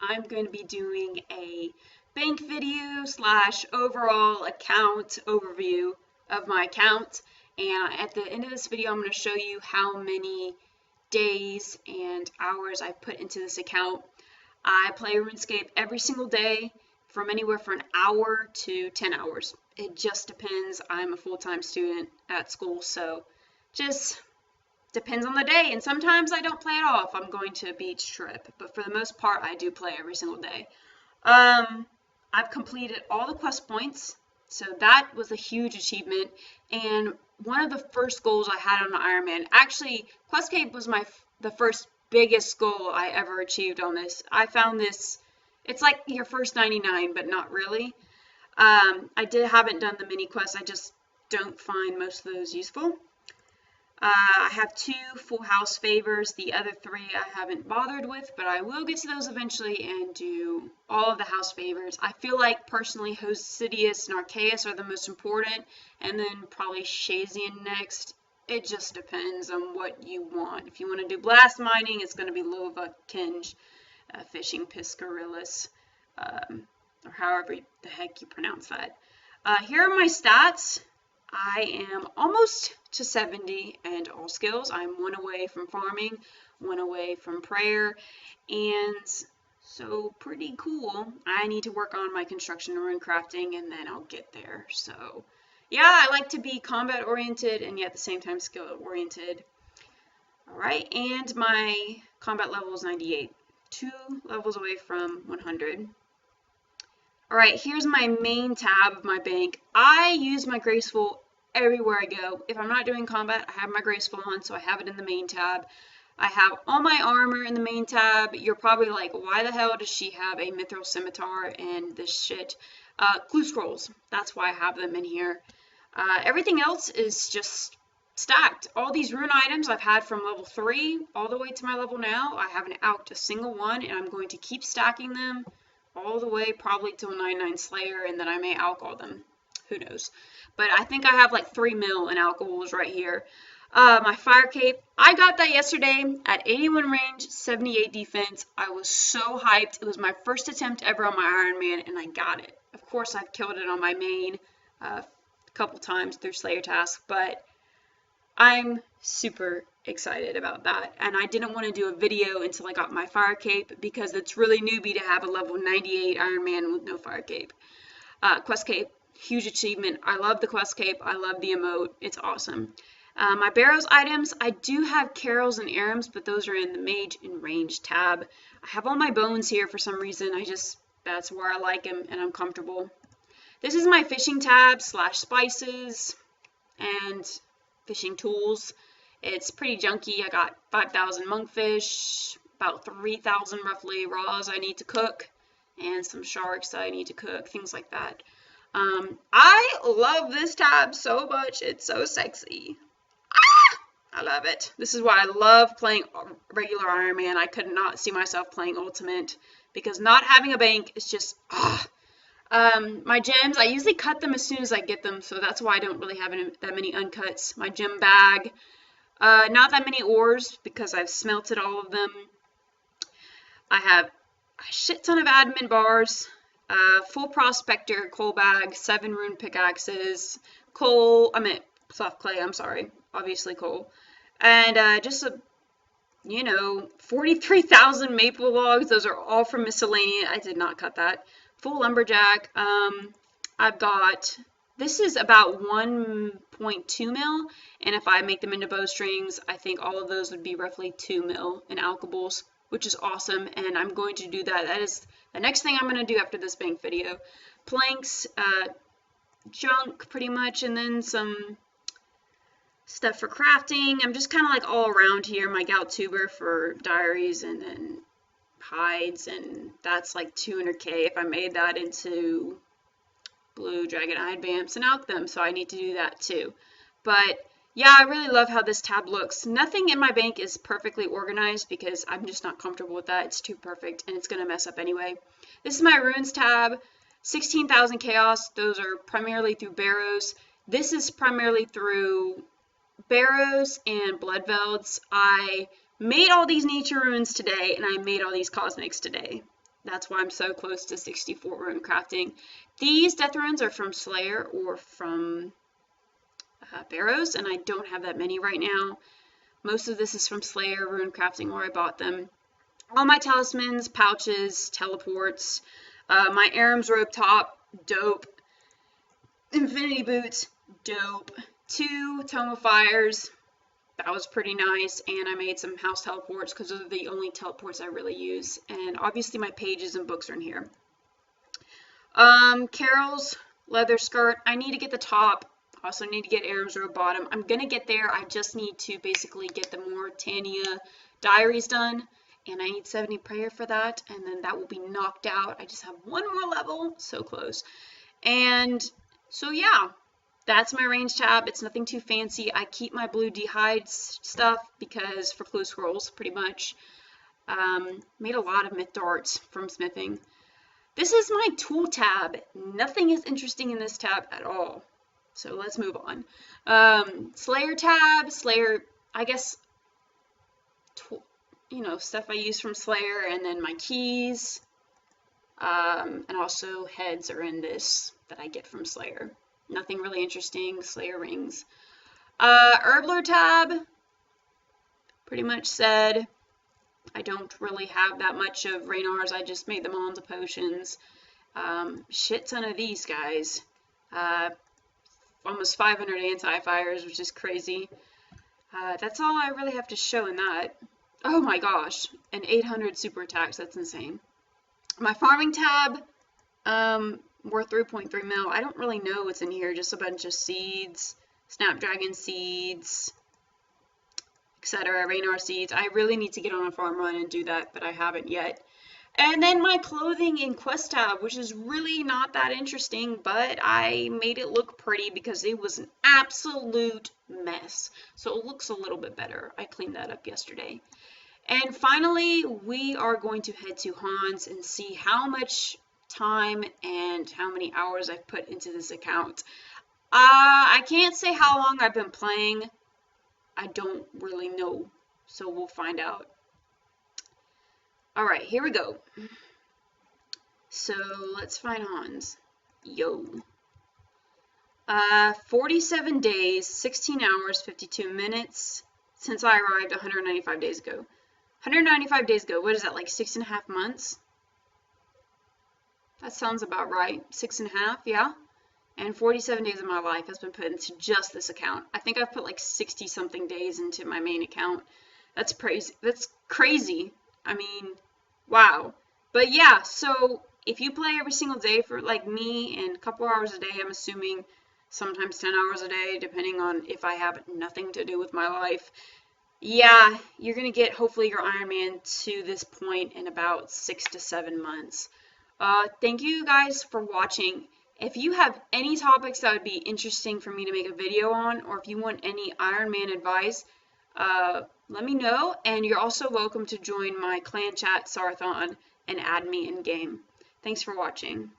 I'm going to be doing a bank video slash overall account overview of my account. And at the end of this video, I'm going to show you how many days and hours I put into this account. I play RuneScape every single day from anywhere from an hour to 10 hours. It just depends. I'm a full-time student at school, so just depends on the day, and sometimes I don't play at all if I'm going to a beach trip, but for the most part I do play every single day. I've completed all the quest points, so that was a huge achievement, and one of the first goals I had on the Iron Man, actually Questcape was the first biggest goal I ever achieved on this. I found this, it's like your first 99, but not really. I haven't done the mini quests, I just don't find most of those useful. I have 2 full house favors. The other 3 I haven't bothered with, but I will get to those eventually and do all of the house favors. I feel like personally Host Sidious and Arceus are the most important, and then probably Shazian next. It just depends on what you want. If you want to do blast mining, it's going to be Lova, Kinge, Fishing, Piscarillis, or however the heck you pronounce that. Here are my stats. I am almost to 70 and all skills. I'm 1 away from farming, 1 away from prayer, and so pretty cool. I need to work on my construction and rune crafting, and then I'll get there. So yeah, I like to be combat oriented and yet at the same time skill oriented. Alright, and my combat level is 98, 2 levels away from 100. Alright, here's my main tab of my bank. I use my Graceful everywhere I go. If I'm not doing combat, I have my Graceful on, so I have it in the main tab. I have all my armor in the main tab. You're probably like, why the hell does she have a Mithril Scimitar and this shit? Clue Scrolls. That's why I have them in here. Everything else is just stacked. All these rune items I've had from level 3 all the way to my level now. I haven't out a single one, and I'm going to keep stacking them all the way probably till 99 Slayer, and then I may alcohol them. Who knows? But I think I have like 3 mil in alcohols right here. My Fire Cape, I got that yesterday at 81 range, 78 defense. I was so hyped. It was my first attempt ever on my Iron Man, and I got it. Of course, I've killed it on my main a couple times through Slayer Task, but I'm super excited about that, and I didn't want to do a video until I got my Fire Cape because it's really newbie to have a level 98 Iron Man with no Fire Cape. Quest Cape, huge achievement. I love the Quest Cape. I love the emote. It's awesome. My Barrows items, I do have Carols and Arums, but those are in the Mage and Range tab. I have all my bones here for some reason. That's where I like them and I'm comfortable. This is my fishing tab slash spices and fishing tools. It's pretty junky. I got 5,000 monkfish, about 3,000 roughly raws I need to cook, and some sharks I need to cook, things like that. I love this tab so much. It's so sexy. I love it. This is why I love playing regular Iron Man. I could not see myself playing Ultimate because not having a bank is just my gems, I usually cut them as soon as I get them, so that's why I don't really have that many uncuts. My gem bag, not that many ores because I've smelted all of them. I have a shit ton of admin bars, full prospector coal bag, 7 rune pickaxes, coal, soft clay, I'm sorry, obviously coal, and just a 43,000 maple logs. Those are all from miscellaneous. I did not cut that. Full lumberjack. I've got, this is about 1.2 mil, and if I make them into bowstrings, I think all of those would be roughly 2 mil in alkables, which is awesome, and I'm going to do that. That is the next thing I'm going to do after this bank video. Planks, junk pretty much, and then some stuff for crafting. I'm just kind of like all around here. My gout tuber for diaries, and then hides, and that's like 200k if I made that into blue dragon hide vamps and alch them, so I need to do that too. But yeah, I really love how this tab looks. Nothing in my bank is perfectly organized because I'm just not comfortable with that. It's too perfect and it's gonna mess up anyway. This is my runes tab, 16,000 chaos. Those are primarily through Barrows. This is primarily through Barrows and Bloodvelds. I made all these nature runes today, and I made all these cosmics today. That's why I'm so close to 64 rune crafting. These death runes are from Slayer or from Barrows, and I don't have that many right now. Most of this is from Slayer rune crafting where I bought them. All my talismans, pouches, teleports, my Aram's robe top, dope. Infinity boots, dope. 2 Tome of Fires, that was pretty nice, and I made some house teleports because those are the only teleports I really use. And obviously my pages and books are in here. Carol's leather skirt, I need to get the top. Also need to get Aram's robe bottom. I'm gonna get there. I just need to basically get the Mauritania diaries done, and I need 70 prayer for that, and then that will be knocked out. I just have one more level, so close. And so yeah, that's my range tab. It's nothing too fancy. I keep my blue d'hide stuff because for clue scrolls, pretty much. Made a lot of myth darts from smithing. This is my tool tab. Nothing is interesting in this tab at all. So let's move on. Slayer tab, Slayer, I guess, you know, stuff I use from Slayer, and then my keys, and also heads are in this that I get from Slayer. Nothing really interesting. Slayer rings. Herbler tab, pretty much said. I don't really have that much of Raynar's. I just made them all into potions. Shit ton of these guys. Almost 500 anti-fires, which is crazy. That's all I really have to show in that. Oh my gosh, and 800 super attacks. That's insane. My farming tab, worth 3.3 mil. I don't really know what's in here. Just a bunch of seeds, snapdragon seeds, etc. Raynar seeds. I really need to get on a farm run and do that, but I haven't yet. And then my clothing and quest tab, which is really not that interesting, but I made it look pretty because it was an absolute mess. So it looks a little bit better. I cleaned that up yesterday. And finally, we are going to head to Hans and see how much time and how many hours I've put into this account. I can't say how long I've been playing. I don't really know, so we'll find out. Alright, here we go. So let's find Hans. Yo. 47 days, 16 hours, 52 minutes since I arrived 195 days ago. 195 days ago, what is that, like 6.5 months? That sounds about right. 6.5, yeah. And 47 days of my life has been put into just this account. I think I've put like 60 something days into my main account. That's crazy. That's crazy. I mean, wow. But yeah, so if you play every single day for like me and a couple hours a day, I'm assuming sometimes 10 hours a day, depending on if I have nothing to do with my life. Yeah, you're going to get hopefully your Iron Man to this point in about 6 to 7 months. Thank you guys for watching. If you have any topics that would be interesting for me to make a video on, or if you want any Iron Man advice, let me know. And you're also welcome to join my clan chat Sarathon and add me in game. Thanks for watching.